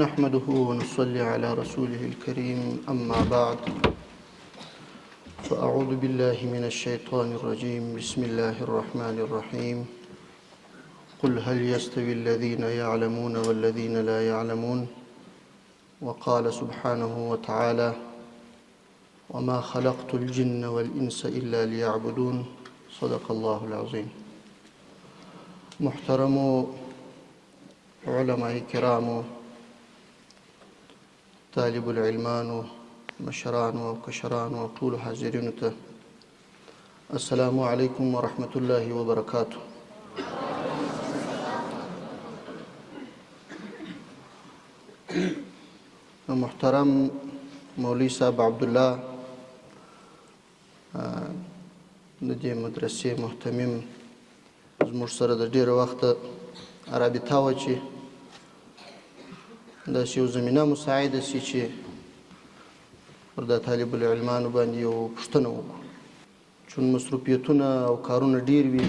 نحمده ونصلي على رسوله الكريم أما بعد فأعوذ بالله من الشيطان الرجيم بسم الله الرحمن الرحيم قل هل يستوي الذين يعلمون والذين لا يعلمون وقال سبحانه وتعالى وما خلقت الجن والإنس إلا ليعبدون صدق الله العظيم. محترم علماء کرامو، طالب العلمانو، مشرانو او کشرانو او ټولو حاضرینو ته السلام علیکم ورحمة الله وبرکاته. محترم مولوی صاحب عبدالله د دې مدرسې محتمم زموږ سره د ډېره وخته رابطه وه چې داسې یو زمینه مساعده سي چې پر دا طالب العلمانو باندې یو پوښتنه وکړو. چون مصروفیتونه او کارونه ډېر وي،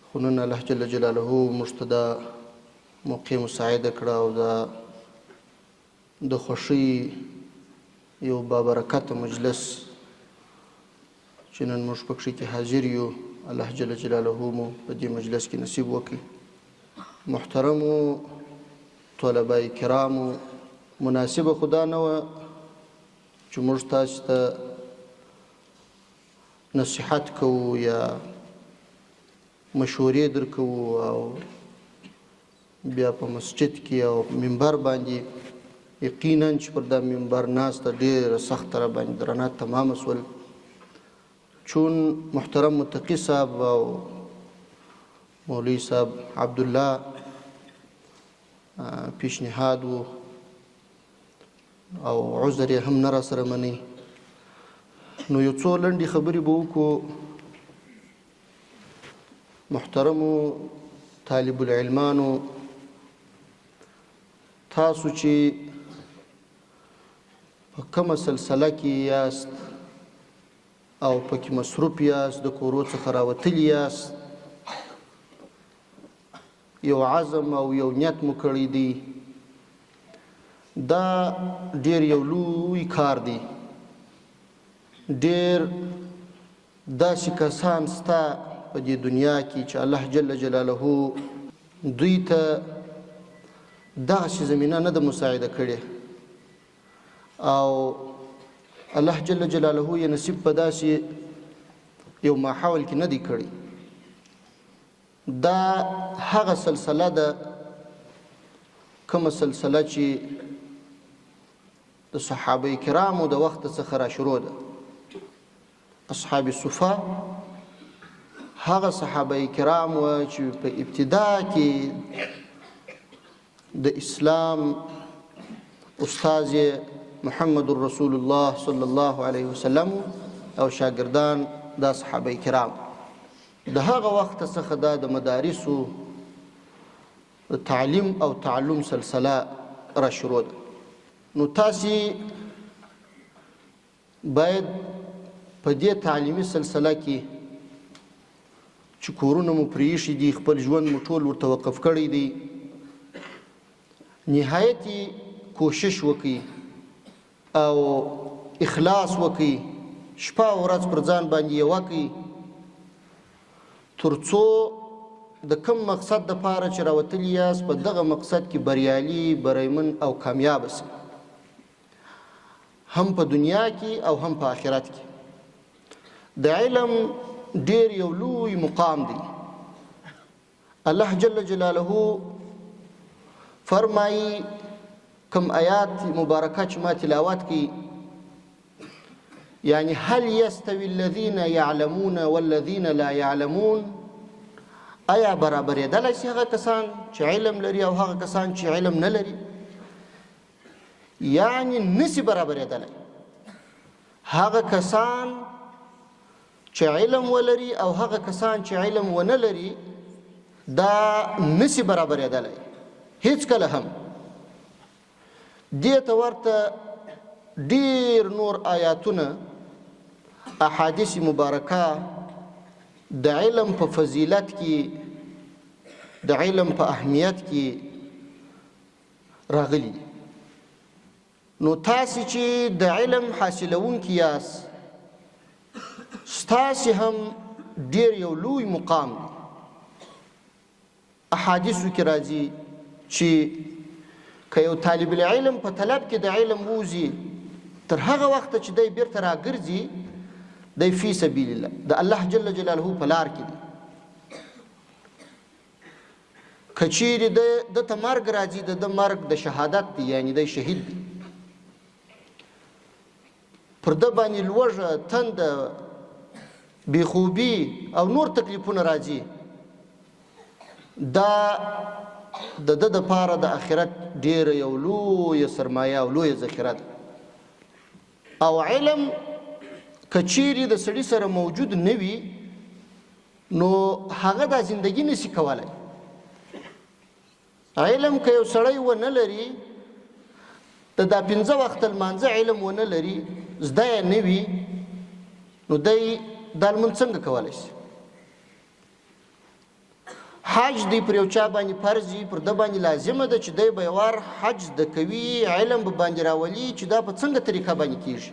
خو نن الله جل جلاله موږ ته دا موقع مساعده کړه او دا د خوښۍ یو بابرکته مجلس چې نن موږ پکښې کې حاضر یو، الله جل جلاله مو په دې مجلس کې نصیب وکړي. محترمو طلبه کرامو، مناسبه خو دا نه وه چې موږ تاسو ته نصیحت کوو یا مشورې درکوو او بیا په مسجد کې او منبر باندې یقینا چې پر دا منبر ناسته ډېره سخته را باندې درنه تمامه سول. چون محترم متقي صاحب او مولوی صاحب عبدالله پیشنهاد و او عذر یې هم نه را سره مني، نو یو څو لنډې خبرې به وکړو. محترمو طالب العلمانو، تاسو چې په کومه سلسله کې یاست او پکې مصروف یاست، د کورو څخه راوتلي یاست، یو عزم او یو نیت مو کړی دی، دا ډېر یو لوی کار دی. ډېر داسې کسان سته په دې دنیا کې چې الله جل جلاله دوی ته دغسې زمینه نه ده مساعده کړې او الله جل جلاله یې نصیب په داسې یو ماحول کې نه دی کړی. دا هغه سلسله ده، کومه سلسله چې د صحابه کرامو د وخت څخه را شروع ده. اصحاب صفه هغه صحابه کرام وه چې په ابتدا کې د اسلام استاذ محمد رسول الله صلی الله علیه وسلم او شاگردان دا صحابه کرام د هغه وخت څخه دا د مدارسو د تعلیم او تعلم سلسله را شروع ده. نو تاسې باید په دې تعلیمي سلسله کې چې کورونه مو پرېښي دي، خپل ژوند مو ټول ورته وقف کړی دی، نهایتي کوشش وکړئ او اخلاص وکړئ، شپه او ورځ پر ځان باندې یې وکړئ، تر څو د کوم مقصد دپاره چې راوتلي یاست په دغه مقصد کې بریالي، بریمن او کامیاب سئ، هم په دنیا کې او هم په آخرت کې. د علم ډېر یو لوی مقام دی. الله جل جلاله فرمایي، کوم آیات مبارکه چې ما تلاوت کړي، یعنی هل یستوی الذین یعلمون والذین لا یعلمون، آیا برابرېدلی شي هغه کسان چې علم لري او هغه کسان چې علم نه لري؟ یعنی نسی برابرېدلی. هغه کسان چې علم ولري او هغه کسان چې علم ونه لري دا نسی برابرېدلی هیڅ کله هم. دې ته ورته ډېر نور آیاتونه، احادیث مبارکه د علم په فضیلت کې، د علم په اهمیت کې راغلي دي. نو تاسې چې د علم حاصلونکي یاست ستاسې هم ډېر یو لوی مقام دی. احادیثو کې راځي چې که یو طالب العلم په طلب کې د علم ووځي تر هغه وخته چې دی بیرته راګرځي دی فی سبیل الله د الله جل جلاله په لار کې دی. که چیرې د ته مرګ راځي د مرګ د شهادت دی، یعنی دی شهید دی، پر ده باندې لوږه، تنده، بېخوبي او نور تکلیفونه راځي، دا د ده دپاره د آخرت ډېره یو لویه سرمایه او لویه ذخیره ده. او علم که چیرې د سړي سره موجود نه وي نو هغه دا زندگی نشي کولی. علم که یو سړی ونه لري، د دا 5 وخته لمانځه علم ونه لري، زده یې نه وي، نو دی دا لمونځ څنګه کولی شي؟ حج دی پر یو چا باندې فرض وي، پر ده باندې لازمه ده چې دی به یو وار حج زده کوي، علم به باندې راولي چې دا په څنګه طریقه باندې کیږي.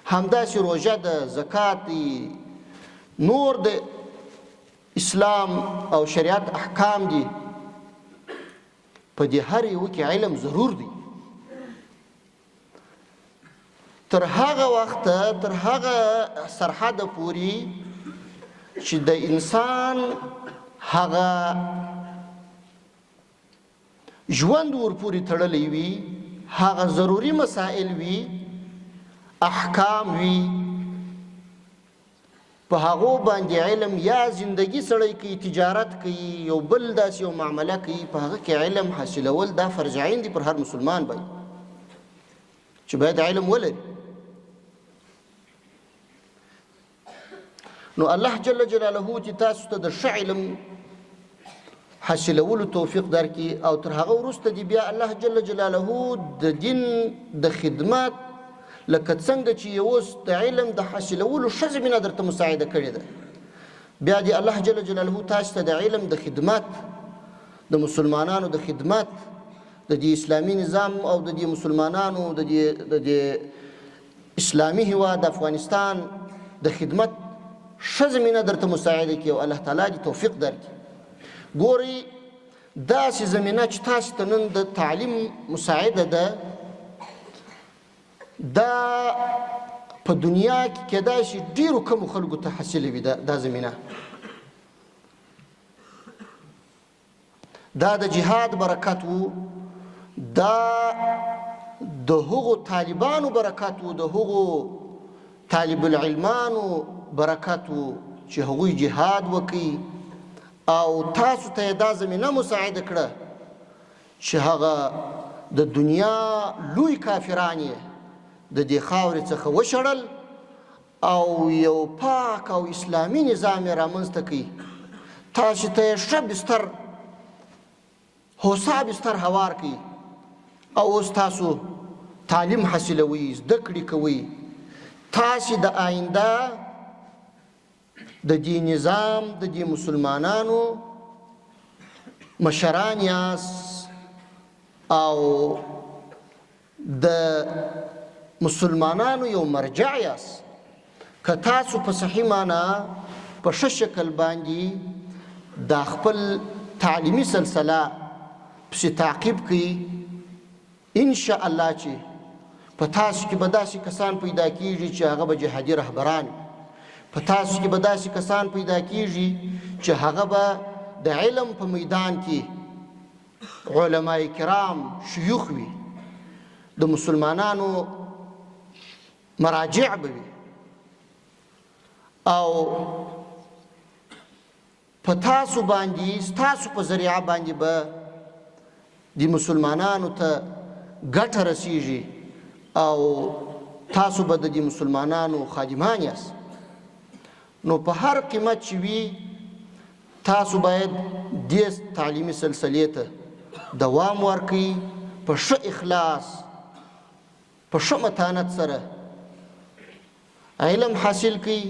همداسې روژه ده، زکات دی، نور د اسلام او شریعت احکام دي، په دې هر یو کې علم ضرور دی. تر هغه وخته، تر هغه سرحده پورې چې د انسان هغه ژوند ورپورې تړلی وي، هغه ضروري مسائل وي، احکام وي، په هغو باندې علم یا زندگی سړی کوي، تجارت کوي، یو بل داسې یو معامله کوي، په هغه کې علم حاصلول دا فرض عین دي پر هر مسلمان باندې چې باید علم ولري. نو الله جل جلاله چې تاسو ته د ښه علم حاصلولو توفیق درکړي، او تر هغه وروسته دی بیا الله جل جلاله د دین د خدمت لکه څنګه چې اوس د علم د حاصلولو ښه زمینه درته مساعده کړې ده، بیا دی الله جل جلاله تاسو ته د علم د خدمت، د مسلمانانو د خدمت، د دې اسلامي نظام او د دې مسلمانانو د دې اسلامي هیواد افغانستان د خدمت ښه زمینه درته مساعده کړي او الله تعالی دې توفیق درکړي. ګورئ داسې زمینه چې تاسو ته نن د تعلیم مساعده ده، دا په دنیا کې کېدای شي ډېرو کمو خلکو ته حاصله وي. دا زمینه دا د جهاد برکت وو، دا د هغو طالبانو برکت وو، د هغو طالب العلمانو برکت وو چې هغوی جهاد وکړي او تاسو ته دا زمینه مساعده کړه چې هغه د دنیا لوی کافران یې د دې خاورې څخه وشړل او یو پاک او اسلامي نظام یې رامنځته کړي. تاسو ته یې ښه بستر هوسا بستر هوار کړي او اوس تاسو تعلیم حاصلوي، زده کړې کوئ. تاسو د آینده د دې نظام، د دې مسلمانانو مشران یاست او د مسلمانانو یو مرجع یاست. که تاسو په صحیح معنا په ښه شکل باندې دا خپل تعلیمي سلسله پسې تعقیب کړئ، انشاء الله چې په تاسو کې به داسې کسان پیدا کیږي چې هغه به جهادي رهبران وي، په تاسو کې به داسې کسان پیدا کیږي چې هغه به د علم په میدان کې علماء کرام شیوخ وي، د مسلمانانو مراجع به وي، او په تاسو باندې، ستاسو په ذریعه باندې به د مسلمانانو ته ګټه رسیږي او تاسو به د مسلمانانو خادمان یاست. نو په هر قیمت چې وي تاسو باید دې تعلیمي سلسلې ته دوام ورکړئ، په ښه اخلاص، په ښه متانت سره علم حاصل کړئ،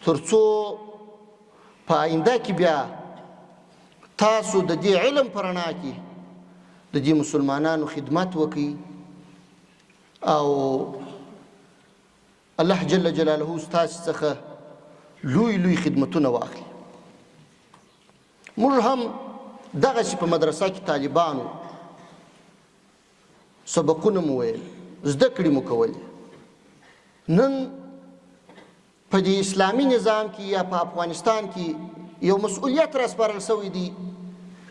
تر څو په آینده کې بیا تاسو د دې علم په رڼا کې د دې مسلمانانو خدمت وکړي او الله جل جلاله ستاسو څخه لوی لوی خدمتونه واخلي. موږ هم دغسې په مدرسه کې طالبانو سبقونه مو ویل، زده کړې مو کولې. نن په دې اسلامي نظام کې یا په افغانستان کې یو مسؤلیت راسپارل شوی دی،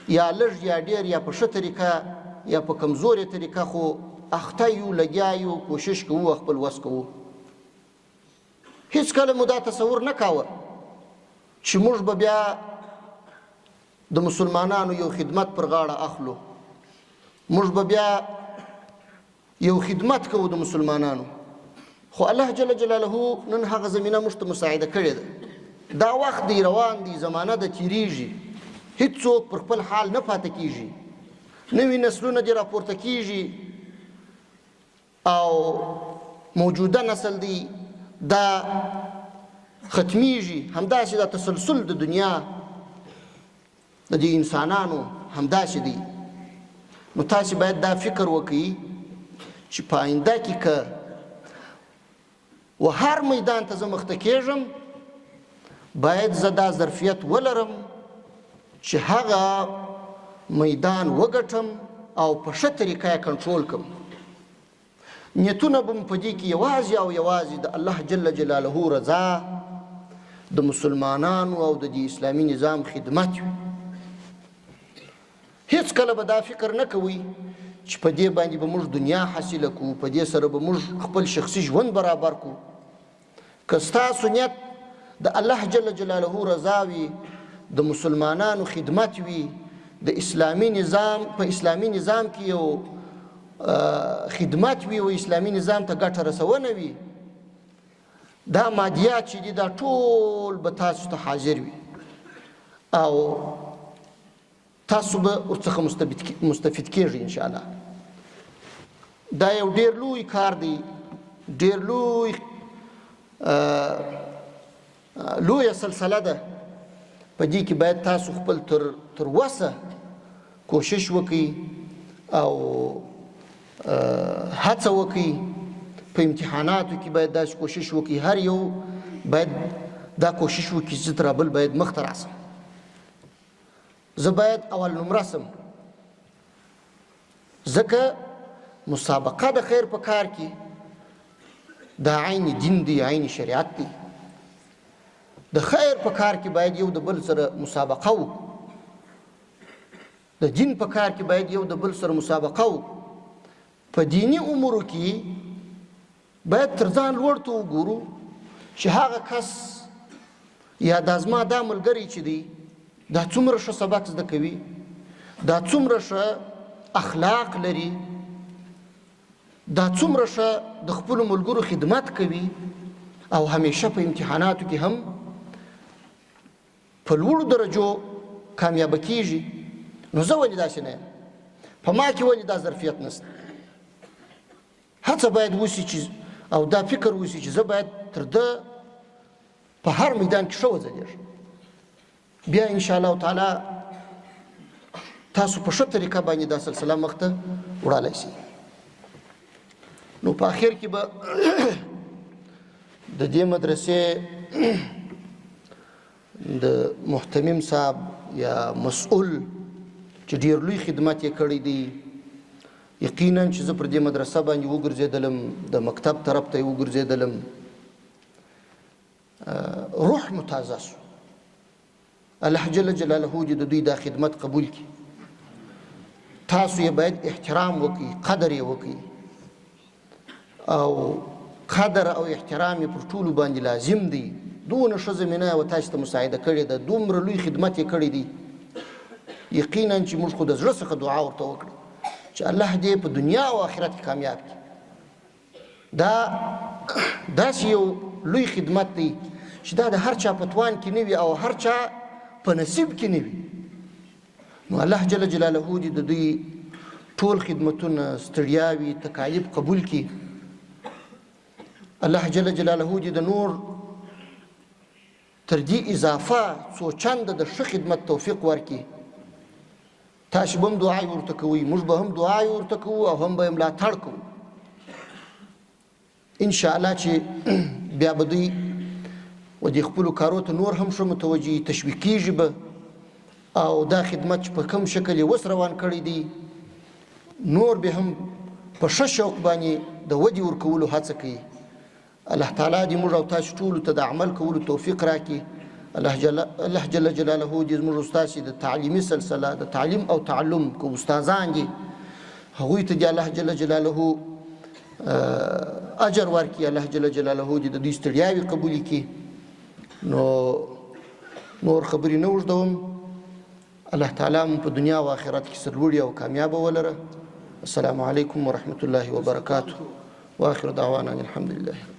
یا لږ یا ډېر یا په ښه طریقه یا په کمزورې طریقه، خو اخته یو، لګیا یو، کوشش کوو خپل وس کوو. هیڅکله مو دا تصور نه کاوه چې موږ به بیا د مسلمانانو یو خدمت پر غاړه اخلو، موږ به بیا یو خدمت کوو د مسلمانانو. خو الله جل جلاله نن هغه زمینه موږ ته مساعده کړې ده. دا وخت دی، روان دی، زمانه ده تیریږي، هیڅوک پر خپل حال نه پاتې کیږي، نوي نسلونه دې راپورته کیږي او موجوده نسل دی دا ختمیږي. همداسې دا تسلسل د دنیا د دې انسانانو همداسې دی. نو تاسې باید دا فکر وکړئ چې په آینده کې که و هر میدان ته زه مخته کېږم، باید زه دا ظرفیت ولرم چې هغه میدان وګټم او په ښه طریقه یې کنټرول کړم. نیتونه به مو په دې کې یوازې او یوازې د الله جل جلاله رضا، د مسلمانانو او د دې اسلامي نظام خدمت وي. هیڅ کله به دا فکر نه کوئ چې په دې باندې به موږ دنیا حاصله کړو، په دې سره به موږ خپل شخصي ژوند برابر کړو. که ستاسو نیت د الله جل جلاله رضا وي، د مسلمانانو خدمت وي، د اسلامي نظام په اسلامي نظام کې یو خدمت وي او اسلامي نظام ته ګټه رسونه وي، دا مادیات چې دي دا ټول به تاسو ته حاضر وي او تاسو به ورڅخه مستفید کیږئ انشاءالله. دا یو ډیر لوی کار دی، ډیر لویه سلسله ده. په دې کې باید تاسو خپل تر وسه کوشش وکړئ او هڅه وکړئ. په امتحاناتو کې باید داسې کوشش وکړئ، هر یو باید دا کوشش وکړي چې تر بل باید مخته راسم. زه باید اول نمره سم، ځکه مسابقه د خیر په کار کې دا عین دین دی، عین شریعت دی. د خیر په کار کې باید یو د بل سره مسابقه وکړو، د دین په کار کې باید یو د بل سره مسابقه وکړو. په دینی امورو کې باید تر ځان لوړ ته وګورو چې هغه کس یا دا زما دا ملګری چې دی دا څومره ښه سبق زده کوي، دا څومره ښه اخلاق لري، دا څومره ښه د خپلو ملګرو خدمت کوي او همیشه په امتحاناتو کې هم په لوړو درجو کامیابه کیږي. نو زه ولې داسې نه یم؟ په ما کې ولې دا ظرفیت نشته؟ هڅه باید وشي چې او دا فکر وشي چې زه باید تر ده په هر میدان کې ښه وځلېږم. بیا انشاءالله تعالی تاسو په ښه طریقه باندې دا سلسله مخته وړلی شئ. نو په اخر کې به د دې مدرسې د محتمم صاحب یا مسؤل چې ډېر لوی خدمت یې کړی دی، یقینا چې زه پر دې مدرسه باندې وګرځېدلم، د مکتب طرف ته یې وګرځېدلم، روح مو تازه شو. الله جل جلاله دې د دوی دا خدمت قبول کړي. تاسو یې باید احترام وکړئ، قدر یې وکړئ او قدر او احترام یې پر ټولو باندې لازم دی. دونه ښه زمینه یې تاسو ته مساعده کړې ده، دومره لوی خدمت یې کړی دی. یقینا چې موږ خو د زړه څخه دعا ورته وکړو چې الله دې په دنیا او آخرت کې کامیاب کړي. دا داسې یو لوی خدمت دی چې دا د هر چا په توان کې نه وي او هر چا په نصیب کې نه وي. نو الله جل جلاله دې د دوی ټول خدمتونه، ستړیاوي، تکالیف قبول کړي. الله جل جلاله دې د نور تر دې اضافه څو چنده د ښه خدمت توفیق ورکړي. تاسو به هم دعای ورته کوئ، موږ به هم دعای ورته کوو او هم به یې ملاتړ کوو. انشاءالله چې بیا به دوی و دې خپلو کارو ته نور هم ښه متوجه تشویق کېږي به، او دا خدمت چې په کوم شکل یې اوس روان کړی دی نور به هم په ښه شوق باندې د ودې ورکولو هڅه کوي. الله تعالی دې موږ او تاسو ټولو ته د عمل کولو توفیق راکړي. الله جل جلاله دې زموږ استاد د تعلیمي سلسله د تعلیم او تعلم کو استادان دي، هغوی ته دې الله جل جلاله اجر ورکړي. الله جل جلاله دې د دوی ستړیاوې قبولې کړي. نور خبرې نه اوږدوم. الله تعالی مو په دنیا او آخرت کې سرلوړي او کامیابه ولره. السلام علیکم ورحمة الله وبرکاته. واخر دعوانا الحمد لله.